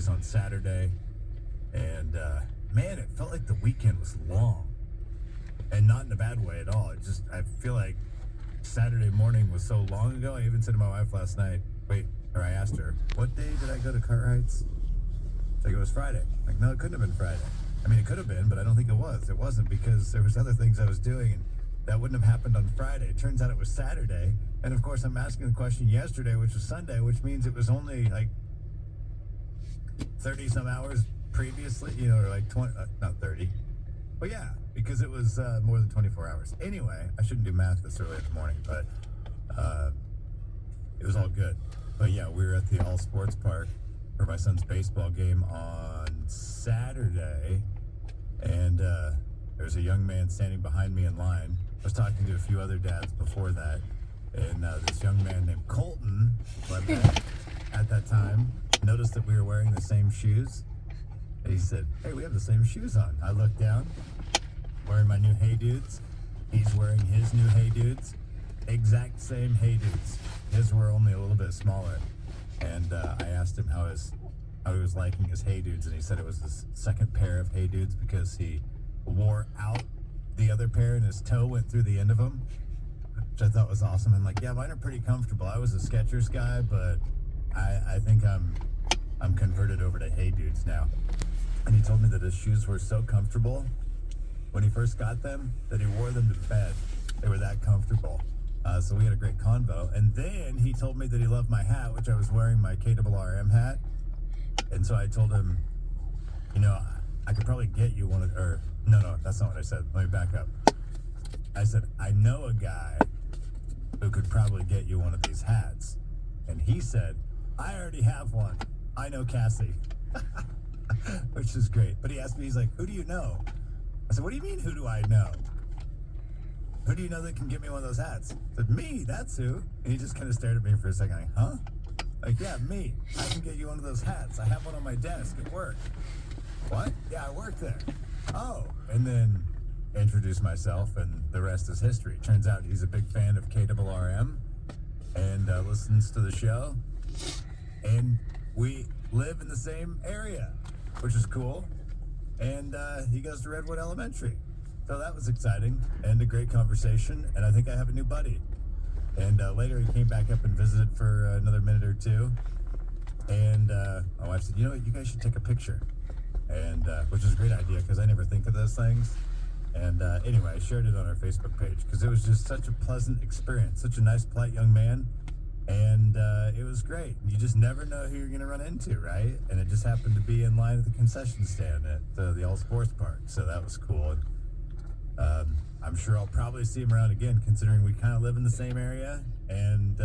buddies on Saturday, and man, it felt like the weekend was long, and not in a bad way at all. I feel like Saturday morning was so long ago. I even said to my wife last night, I asked her, what day did I go to Cartwright's? Like, it was Friday. Like, no, it couldn't have been Friday. I mean, it could have been, but I don't think it was. It wasn't, because there was other things I was doing, and that wouldn't have happened on Friday. It turns out it was Saturday. And of course, I'm asking the question yesterday, which was Sunday, which means it was only like 30 some hours previously, or like 20, not 30. But yeah, because it was more than 24 hours. Anyway, I shouldn't do math this early in the morning, but it was all good. But yeah, we were at the All Sports Park for my son's baseball game on Saturday, and there's a young man standing behind me in line. I was talking to a few other dads before that, and this young man named Colten, who I met at that time, noticed that we were wearing the same shoes. And he said, "Hey, we have the same shoes on." I looked down, wearing my new Hey Dudes. He's wearing his new Hey Dudes. Exact same Hey Dudes. His were only a little bit smaller. And I asked him how he was liking his Hey Dudes, and he said it was his second pair of Hey Dudes because he wore out the other pair and his toe went through the end of them, which I thought was awesome. And like, yeah, mine are pretty comfortable. I was a Skechers guy, but I think I'm converted over to Hey Dudes now. And he told me that his shoes were so comfortable when he first got them that he wore them to bed. They were that comfortable. So we had a great convo. And then he told me that he loved my hat, which I was wearing, my KRRM hat. And so I told him, I could probably get you one of, or no, that's not what I said. Let me back up. I said, I know a guy who could probably get you one of these hats. And he said, I already have one. I know Cassie. Which is great. But he asked me, he's like, who do you know? I said, what do you mean, who do I know? Who do you know that can get me one of those hats? I said, me, that's who. And he just kind of stared at me for a second, like, huh? Like, yeah, me. I can get you one of those hats. I have one on my desk at work. What? Yeah, I work there. Oh. And then introduced myself, and the rest is history. Turns out he's a big fan of KRRM and listens to the show. And we live in the same area, which is cool. And he goes to Redwood Elementary. So that was exciting and a great conversation. And I think I have a new buddy. And later he came back up and visited for another minute or two. And my wife said, you know what, you guys should take a picture. And which is a great idea because I never think of those things. And anyway, I shared it on our Facebook page because it was just such a pleasant experience. Such a nice, polite young man. And it was great. You just never know who you're going to run into, right? And it just happened to be in line at the concession stand at the All Sports Park. So that was cool. And, I'm sure I'll probably see him around again, considering we kind of live in the same area. And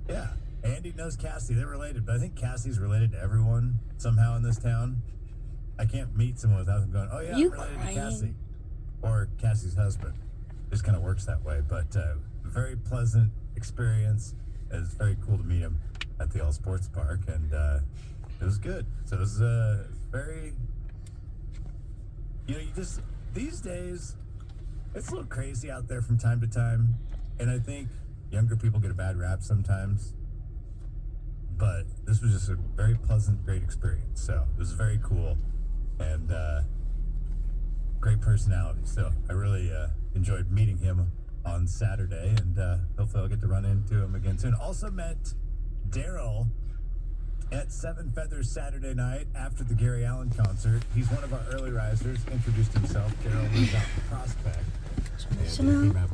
yeah, Andy knows Cassie. They're related, but I think Cassie's related to everyone somehow in this town. I can't meet someone without them going, oh yeah, I'm related to Cassie. Or Cassie's husband. It just kind of works that way. But very pleasant experience. It was very cool to meet him at the All Sports Park, and it was good. So it was very, these days, it's a little crazy out there from time to time, and I think younger people get a bad rap sometimes, but this was just a very pleasant, great experience. So it was very cool, and great personality. So I really enjoyed meeting him on Saturday, and hopefully I'll get to run into him again soon. Also met Daryl at Seven Feathers Saturday night after the Gary Allen concert. He's one of our early risers. Introduced himself. Daryl lives out in Prospect. And he came out